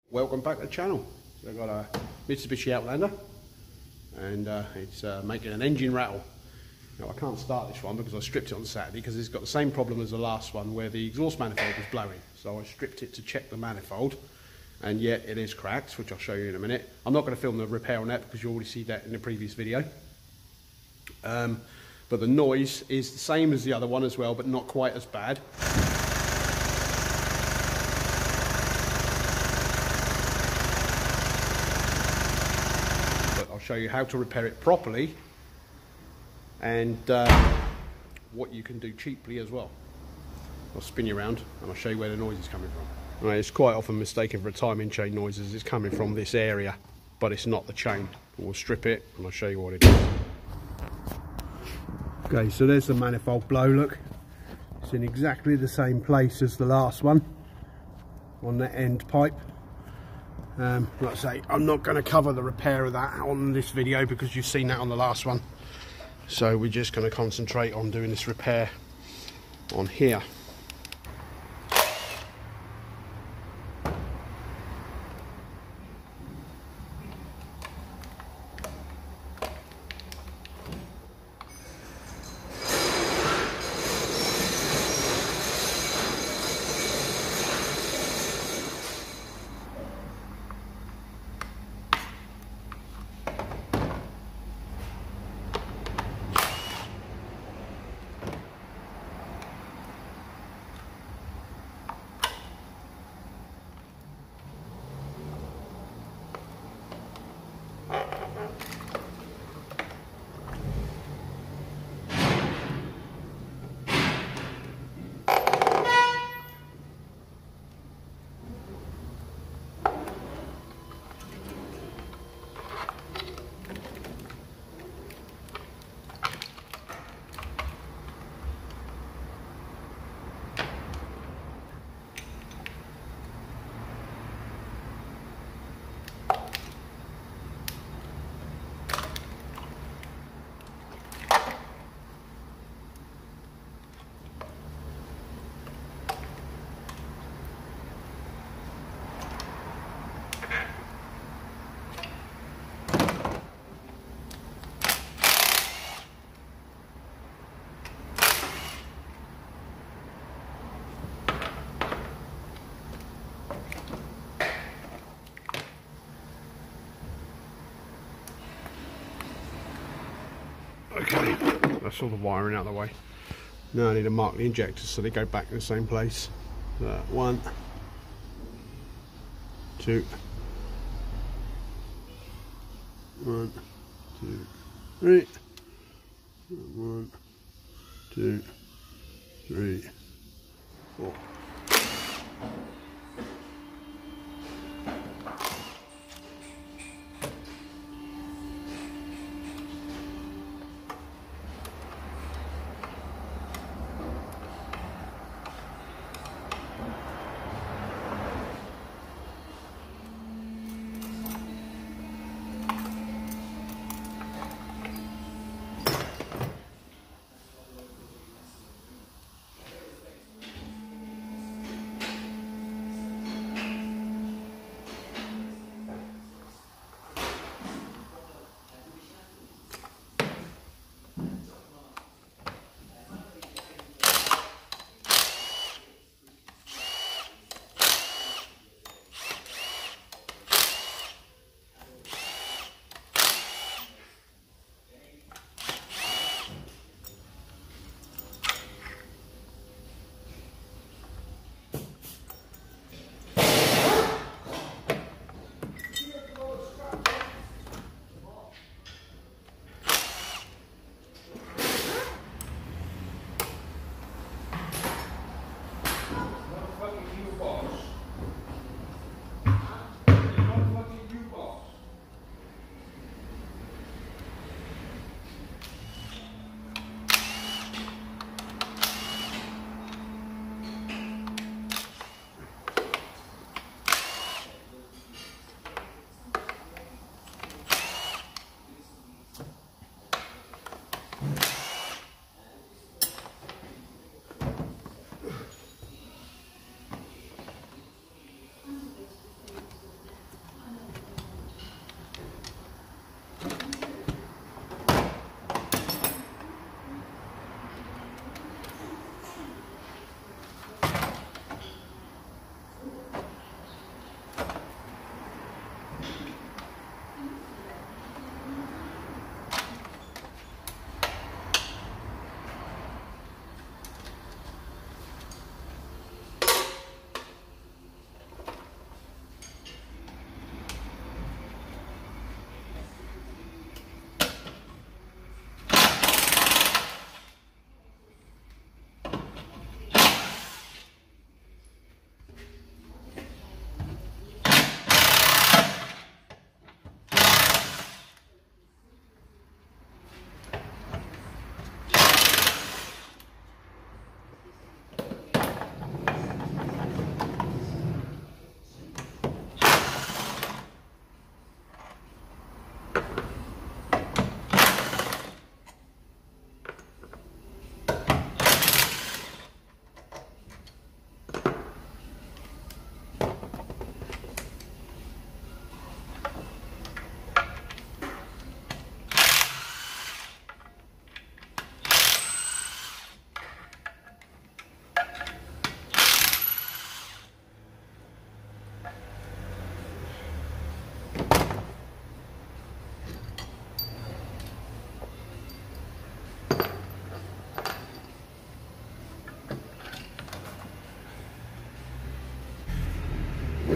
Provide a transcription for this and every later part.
Welcome back to the channel. So I've got a Mitsubishi Outlander and it's making an engine rattle. Now I can't start this one because I stripped it on Saturday because it's got the same problem as the last one where the exhaust manifold was blowing. So I stripped it to check the manifold and yet it is cracked, which I'll show you in a minute. I'm not going to film the repair on that because you already see that in the previous video. But the noise is the same as the other one as well, but not quite as bad. Show you how to repair it properly and what you can do cheaply as well. I'll spin you around and I'll show you where the noise is coming from. Right, it's quite often mistaken for a timing chain noise as it's coming from this area, but it's not the chain. We'll strip it and I'll show you what it is. Okay, so there's the manifold blow, look. It's in exactly the same place as the last one on that end pipe. Like I say, I'm not going to cover the repair of that on this video because you've seen that on the last one. So we're just going to concentrate on doing this repair on here. Okay, that's all the wiring out of the way. Now I need to mark the injectors so they go back in the same place. 1, 2, 1, 2, 3, 1, 2, 3, 4.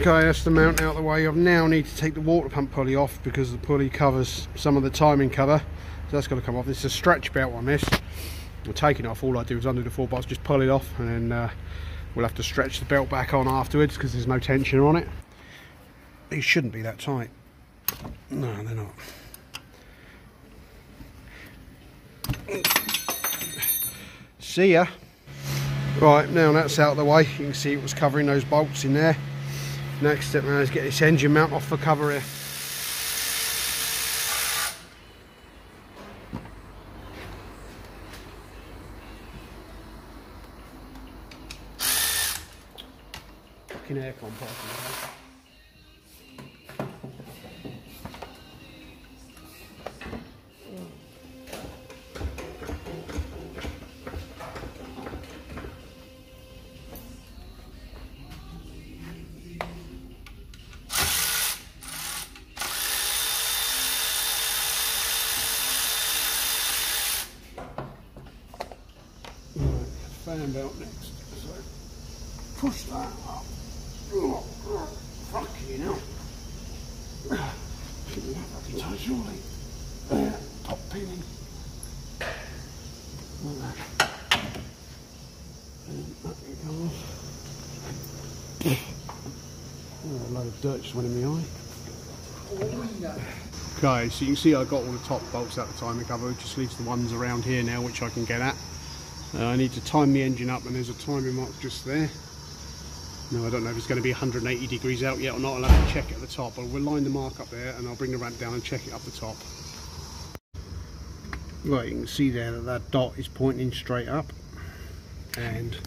Okay, that's the mount out of the way. I now need to take the water pump pulley off because the pulley covers some of the timing cover, so that's got to come off. This is a stretch belt on this. I'm taking it off. All I do is undo the 4-bolts, just pull it off, and then we'll have to stretch the belt back on afterwards because there's no tension on it. These shouldn't be that tight. No, they're not. See ya. Right, now that's out of the way. You can see it was covering those bolts in there. Next step now is get this engine mount off the cover here. Fucking aircon parking. Fan belt next, so push that up. Oh, fucking hell. Shouldn't be that fucking tight, surely. Top pinning. Like that. And that can come off. Oh, a load of dirt just went in my eye. Okay, so you can see I got all the top bolts out the timing cover. It just leaves the ones around here now which I can get at. I need to time the engine up, and there's a timing mark just there. Now I don't know if it's going to be 180 degrees out yet or not. I'll have to check it at the top. But we'll line the mark up there, and I'll bring the ramp down and check it up the top. Right, you can see there that that dot is pointing straight up, and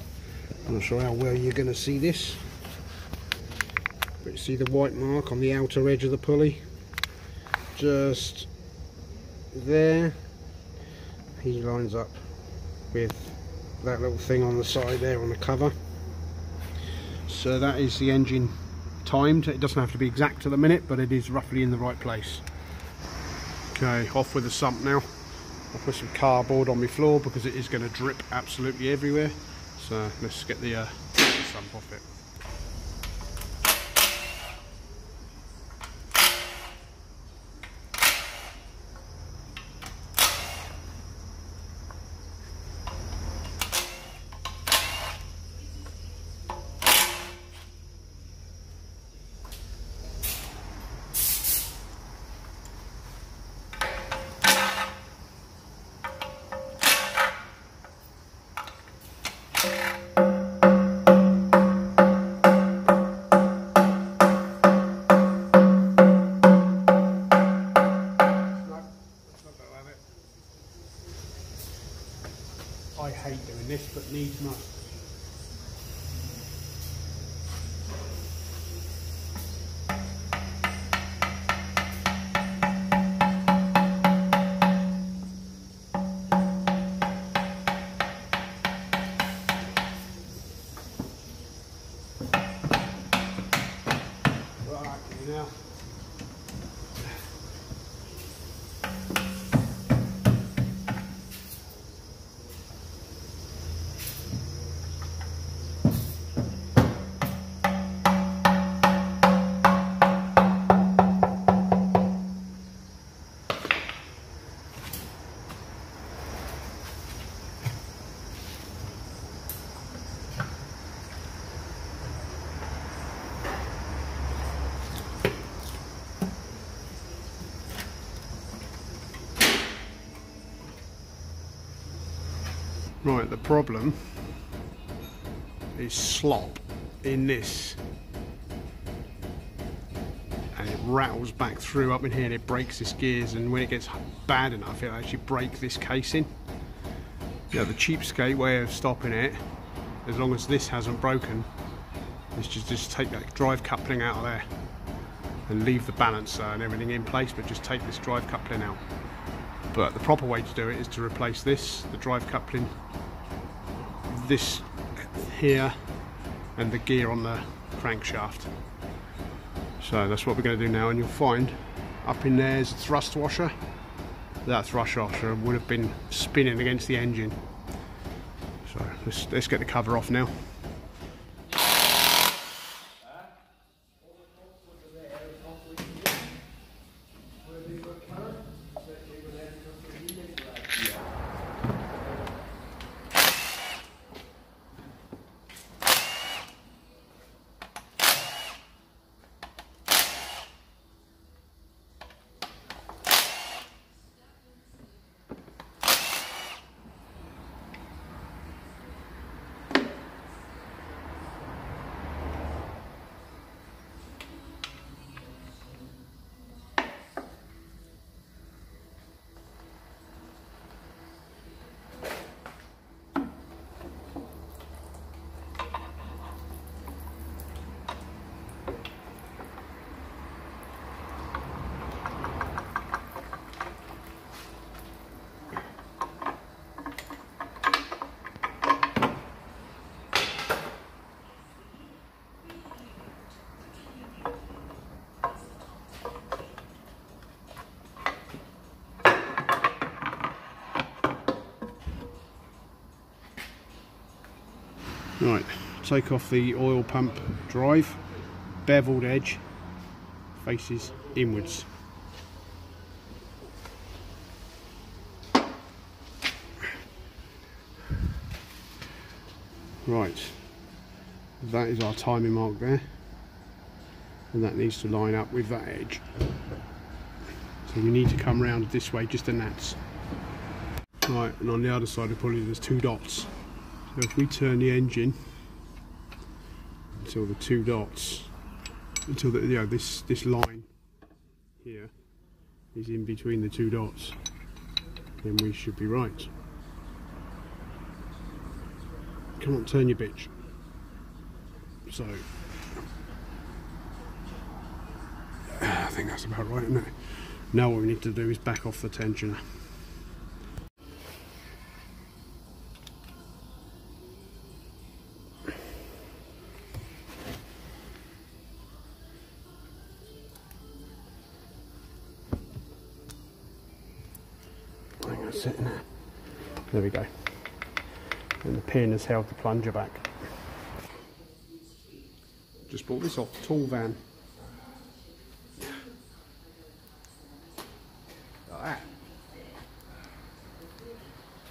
I'm not sure how well you're going to see this, but you see the white mark on the outer edge of the pulley, just there. He lines up with that little thing on the side there on the cover. So that is the engine timed. It doesn't have to be exact to the minute, but it is roughly in the right place. Okay, off with the sump now. I'll put some cardboard on my floor because it is going to drip absolutely everywhere. So let's get the sump off it. I hate doing this, but needs must. Right, now. Right, the problem is slop in this, and it rattles back through up in here and it breaks this gears, and when it gets bad enough it'll actually break this casing. You know, the cheapskate way of stopping it, as long as this hasn't broken, is just take that drive coupling out of there and leave the balancer and everything in place, but just take this drive coupling out. But the proper way to do it is to replace this, the drive coupling, this here, and the gear on the crankshaft. So that's what we're going to do now, and you'll find up in there is a thrust washer. That thrust washer would have been spinning against the engine. So let's get the cover off now. Right, take off the oil pump drive, beveled edge, faces inwards. Right, that is our timing mark there, and that needs to line up with that edge. So we need to come round this way just a nats. Right, and on the other side of the pulley there's 2 dots. So if we turn the engine until the 2 dots, until the, this line here is in between the 2 dots, then we should be right. Come on, turn your bitch. So I think that's about right, isn't it? Now what we need to do is back off the tensioner. I think that's it now. There we go. And the pin has held the plunger back. Just bought this off the tool van. Like that.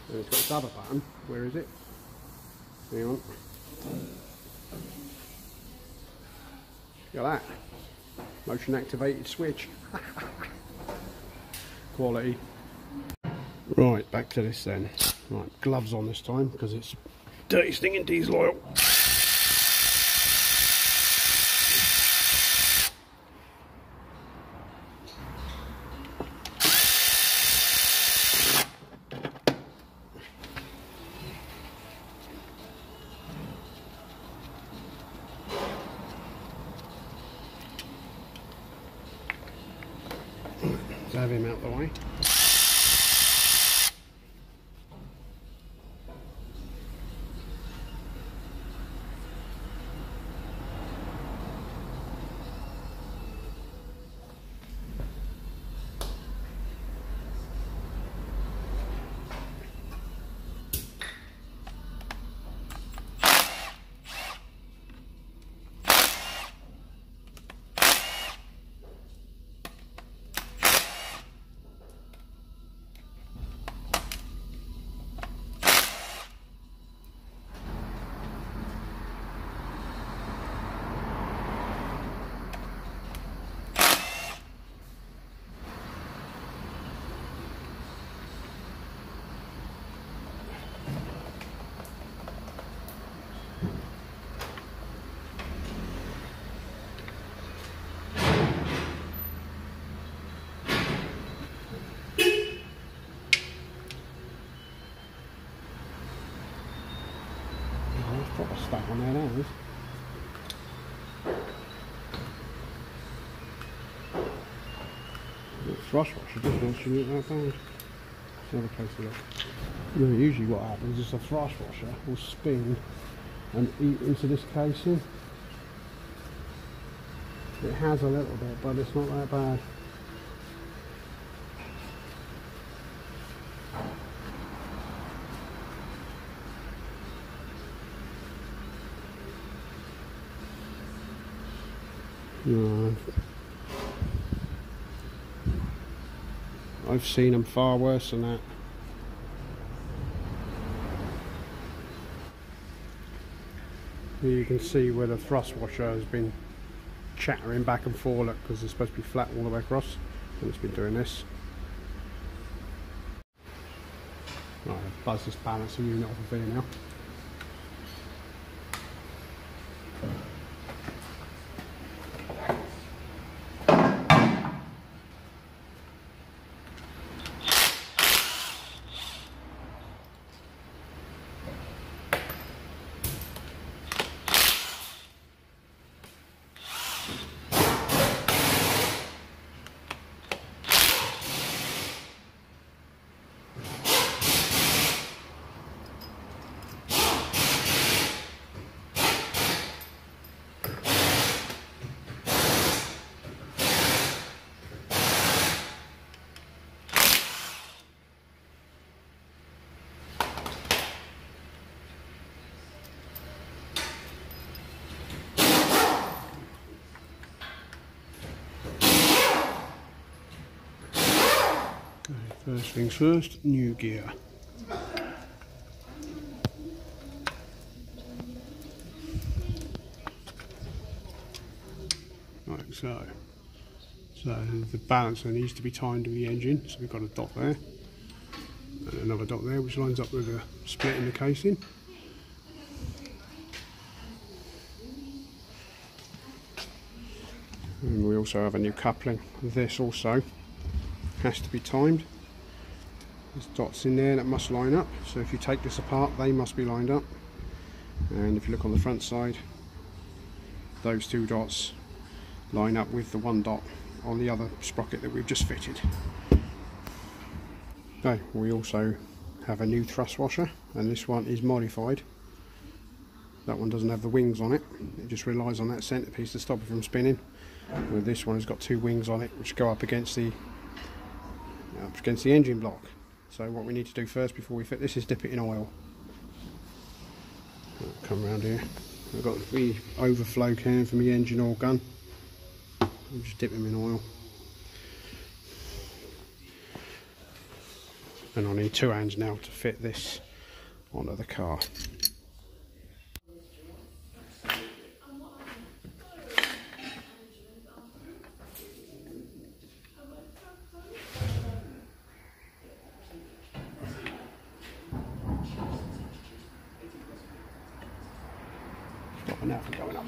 And it's got this other button. Where is it? Hang on. Look at that. Motion activated switch. Quality. Right, back to this then. Right, gloves on this time because it's dirty stinging diesel oil. Let's have him out the way. Proper stuck on there now, is it? Thrust washer just shouldn't it that bad. Another place to look. You know, usually what happens is a thrust washer will spin and eat into this casing. It has a little bit, but it's not that bad. No. I've seen them far worse than that. Here you can see where the thrust washer has been chattering back and forth because it's supposed to be flat all the way across, and it's been doing this. Right, I've buzzed this balancer unit off of here now. Okay, first things first, new gear. Right, so the balancer needs to be timed with the engine, so we've got a dot there and another dot there which lines up with a split in the casing. And we also have a new coupling. This also has to be timed. There's dots in there that must line up, so if you take this apart they must be lined up, and if you look on the front side those two dots line up with the one dot on the other sprocket that we've just fitted. Okay, we also have a new thrust washer, and this one is modified. That one doesn't have the wings on it, it just relies on that centrepiece to stop it from spinning. With this one has got two wings on it which go up against the engine block. So what we need to do first before we fit this is dip it in oil. Come around here, I've got the overflow can for my engine oil gun. I'll just dip them in oil. And I need two hands now to fit this onto the car. Stopping that from going up.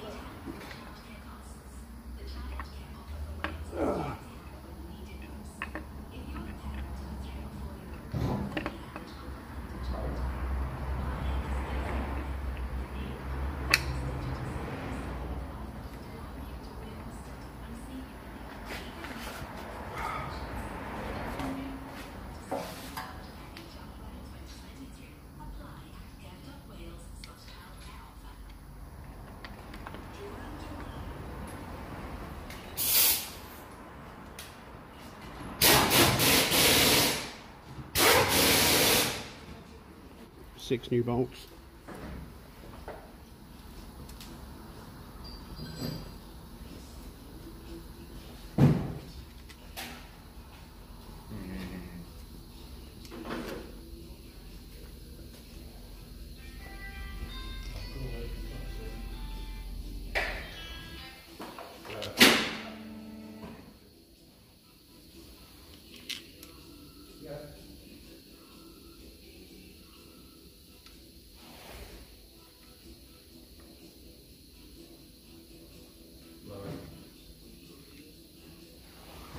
Six new bolts.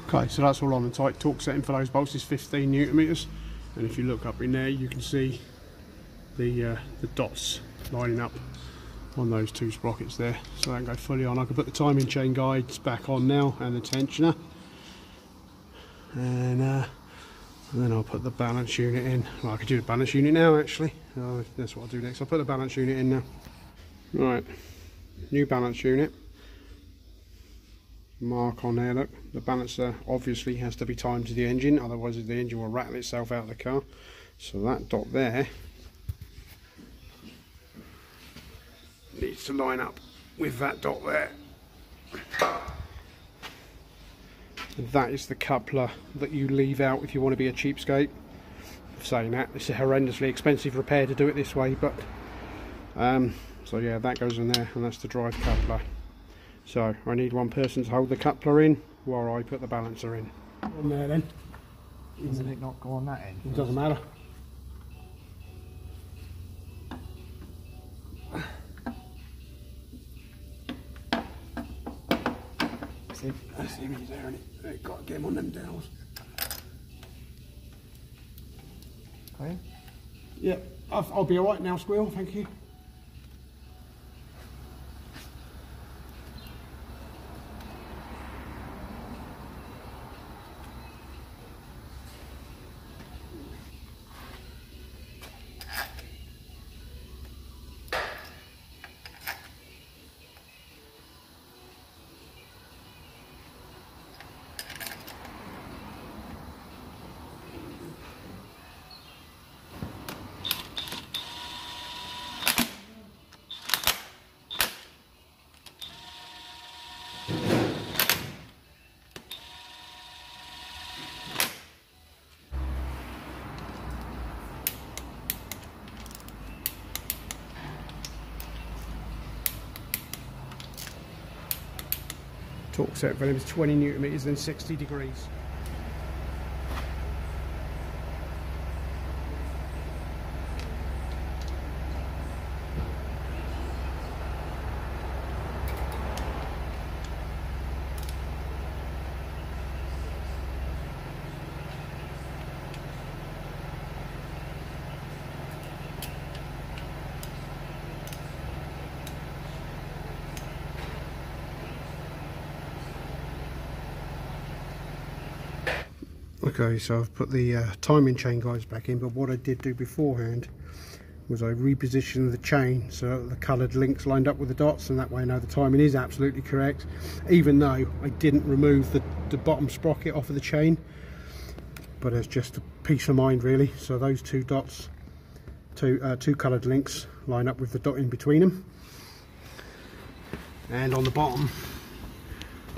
Okay, so that's all on and tight. Torque setting for those bolts is 15 newton meters, and if you look up in there you can see the dots lining up on those two sprockets there, so that can go fully on. I can put the timing chain guides back on now and the tensioner, and then I'll put the balance unit in. Well, I could do the balance unit now actually. That's what I'll do next. I'll put the balance unit in now. Right, new balance unit. Mark on there, look, the balancer obviously has to be timed to the engine, otherwise the engine will rattle itself out of the car. So that dot there needs to line up with that dot there. That is the coupler that you leave out if you want to be a cheapskate. Saying that, it's a horrendously expensive repair to do it this way, but so yeah, that goes in there, and that's the drive coupler. So I need one person to hold the coupler in while I put the balancer in. On there then. Doesn't it not go on that end? It doesn't matter. That's him, he's there, and you've got to get him on them dowels. Okay. Yeah, I'll be alright now, Squirrel, thank you. Torque set for him is 20 Newton meters and 60 degrees. Okay, so I've put the timing chain guides back in, but what I did do beforehand was I repositioned the chain so that the coloured links lined up with the dots, and that way now the timing is absolutely correct, even though I didn't remove the bottom sprocket off of the chain, but it's just a peace of mind really. So those two dots, two coloured links line up with the dot in between them, and on the bottom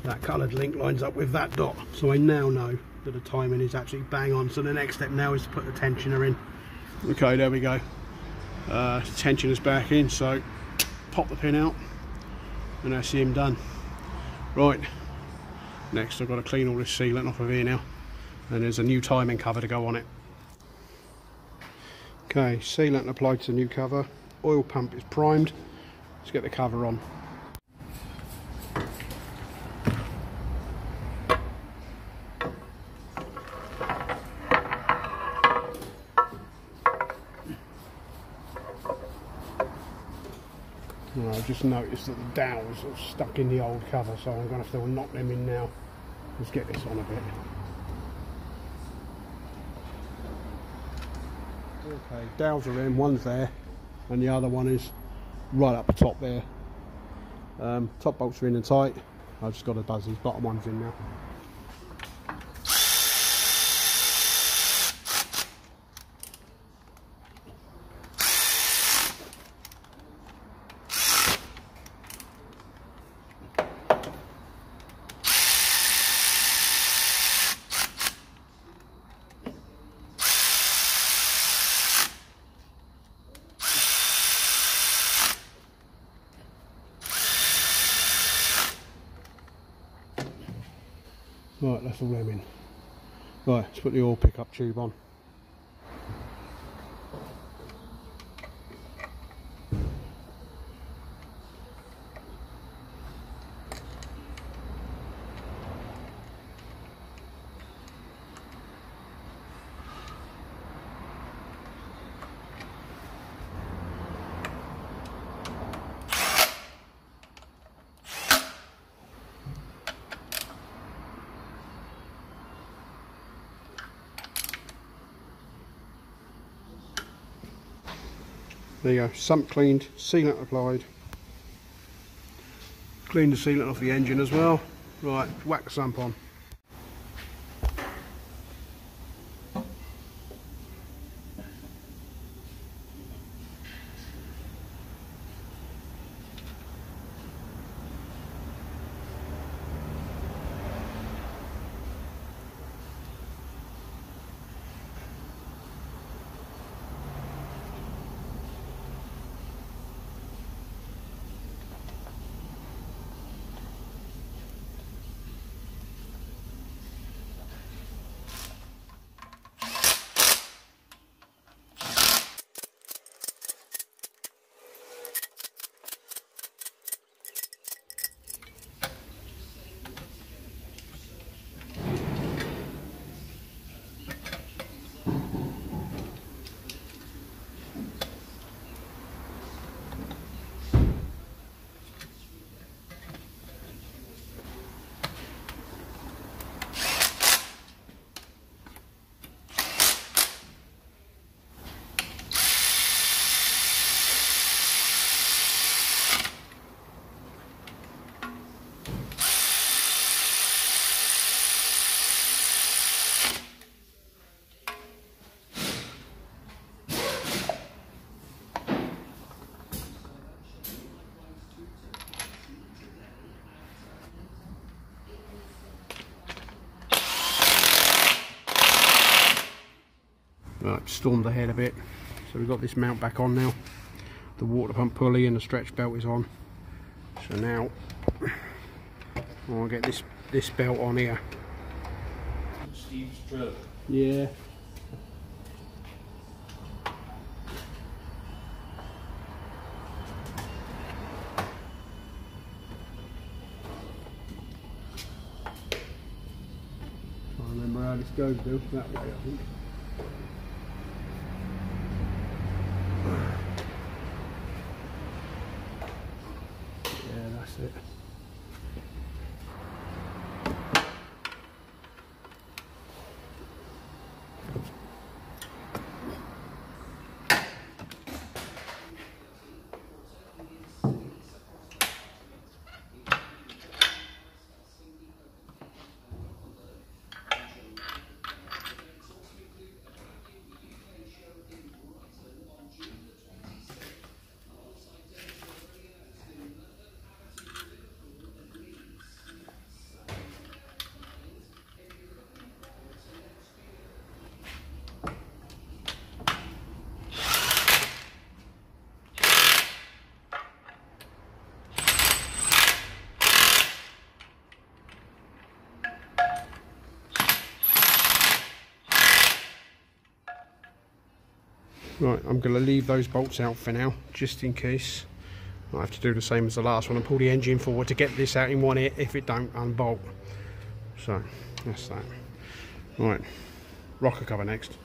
that coloured link lines up with that dot, so I now know that the timing is absolutely bang on. So the next step now is to put the tensioner in. Okay, there we go. Tensioner's back in, so pop the pin out and that's him done. Right, next I've got to clean all this sealant off of here now, and there's a new timing cover to go on it. Okay, sealant applied to the new cover, oil pump is primed. Let's get the cover on. I just noticed that the dowels are stuck in the old cover, so I'm going to have to knock them in now. Let's get this on a bit. Okay, dowels are in, one's there, and the other one is right up the top there. Top bolts are in and tight. I've just got to buzz these bottom ones in now. Right, that's all them in. Right, let's put the oil pickup tube on. There you go, sump cleaned, sealant applied. Clean the sealant off the engine as well. Right, whack the sump on. Right, stormed ahead a bit, so we've got this mount back on now. The water pump pulley and the stretch belt is on. So now I'll get this belt on here. Steve's drill. Yeah. I remember how this goes, Bill. That way, I think. Yeah, that's it. Right, I'm going to leave those bolts out for now, just in case. I have to do the same as the last one and pull the engine forward to get this out in one hit if it don't unbolt. So, that's that. Right, rocker cover next.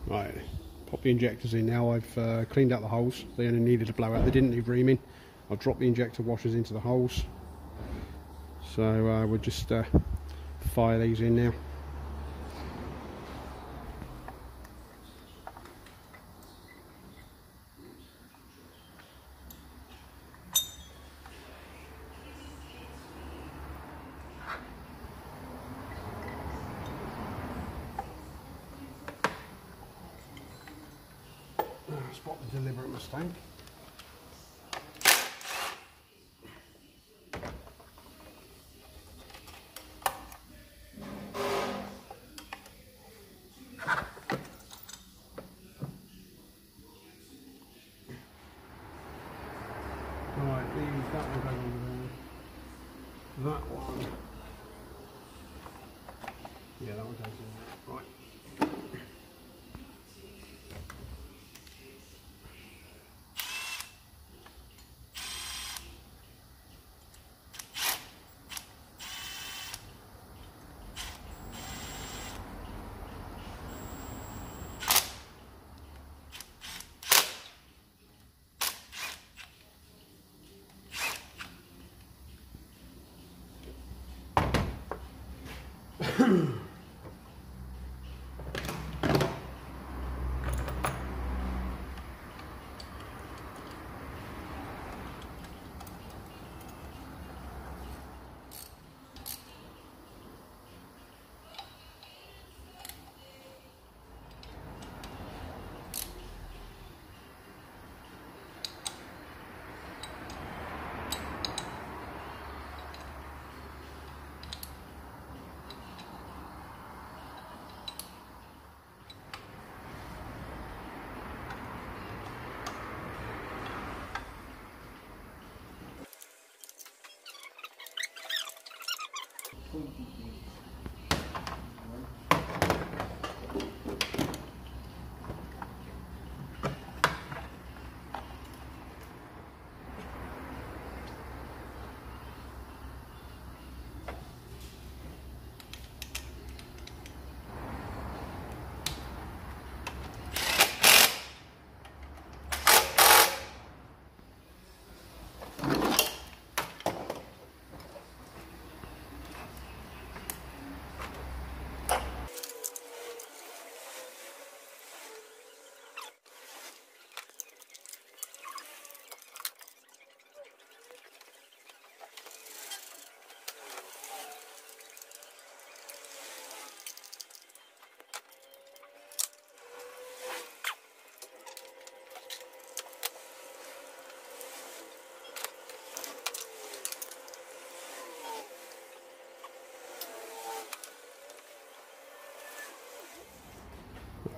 Right, pop the injectors in now. I've cleaned out the holes. They only needed a blowout. They didn't need reaming. I've dropped the injector washers into the holes. So we'll just fire these in now. Spot the deliberate mistake. Right, that one goes on there. That one. Yeah, that one goes in there. Right.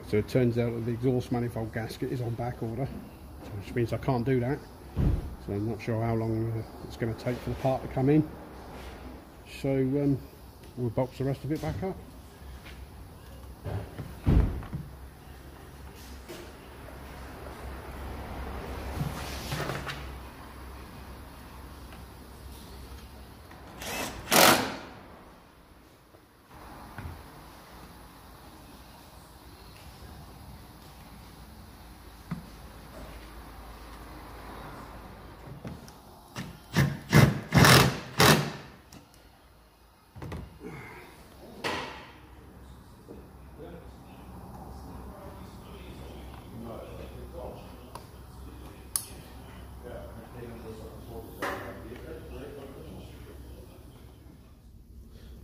So it turns out that the exhaust manifold gasket is on back order, which means I can't do that. So I'm not sure how long it's going to take for the part to come in. So we'll box the rest of it back up.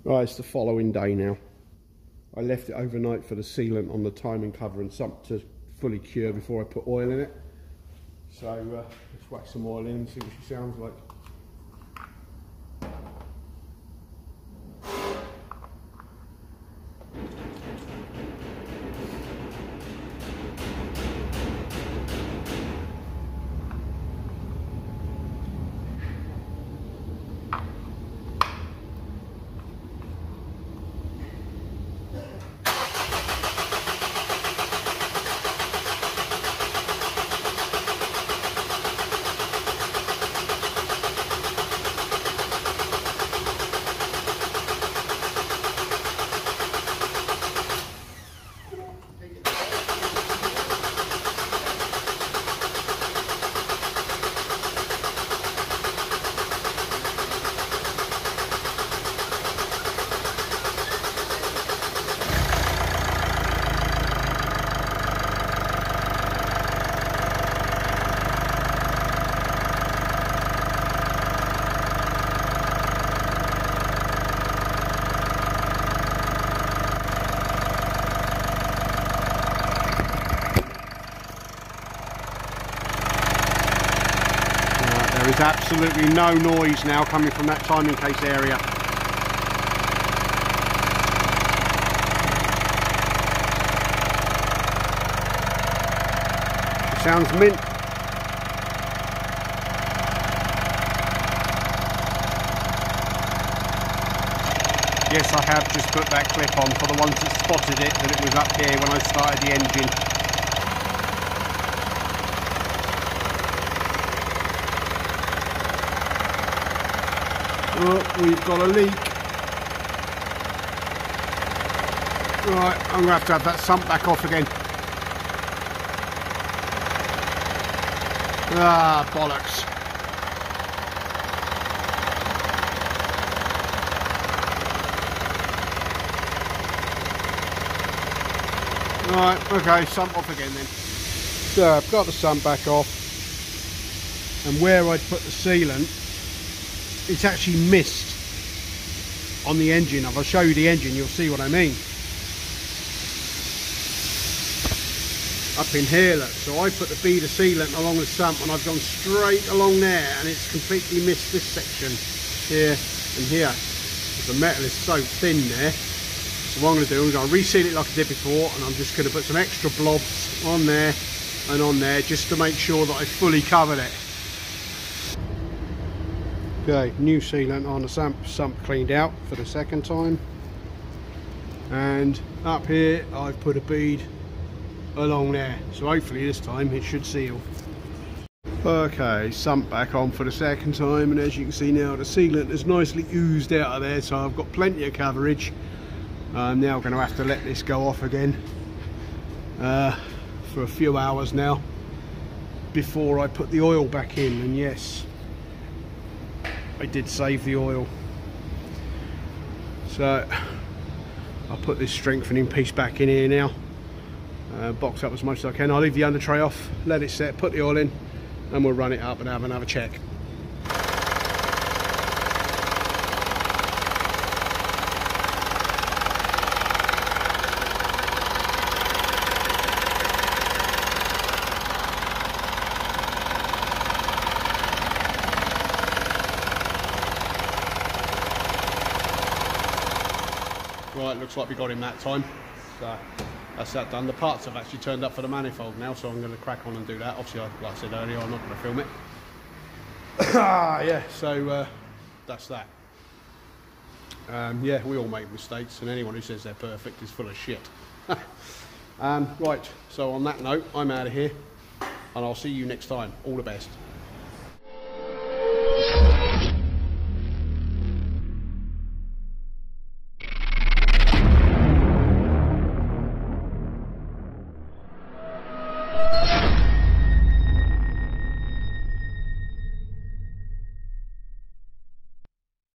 Right, it's the following day now. I left it overnight for the sealant on the timing cover and something to fully cure before I put oil in it. So let's whack some oil in and see what she sounds like. There is absolutely no noise now coming from that timing case area. It sounds mint. Yes, I have just put that clip on for the ones that spotted it, that it was up here when I started the engine. Oh, we've got a leak. Right, I'm going to have that sump back off again. Ah, bollocks. Right, okay, sump off again then. So I've got the sump back off, and where I'd put the sealant, it's actually missed on the engine. If I show you the engine, you'll see what I mean. Up in here, look, so I put the bead of sealant along the sump and I've gone straight along there, and it's completely missed this section here and here. The metal is so thin there. So what I'm going to do, I'm going to reseal it like I did before, and I'm just going to put some extra blobs on there and on there just to make sure that I fully covered it. Okay, new sealant on the sump cleaned out for the second time, and up here I've put a bead along there, so hopefully this time it should seal. Okay, sump back on for the second time, and as you can see now the sealant has nicely oozed out of there, so I've got plenty of coverage. I'm now going to have to let this go off again for a few hours now before I put the oil back in, and yes, I did save the oil. So I'll put this strengthening piece back in here now, box up as much as I can. I'll leave the under tray off, let it set, put the oil in, and we'll run it up and have another check. Right, looks like we got him that time. So that's that done. The parts have actually turned up for the manifold now, so I'm going to crack on and do that. Obviously, like I said earlier, I'm not going to film it. Yeah, so that's that. Yeah, we all make mistakes, and anyone who says they're perfect is full of shit. Right, so on that note, I'm out of here, and I'll see you next time. All the best.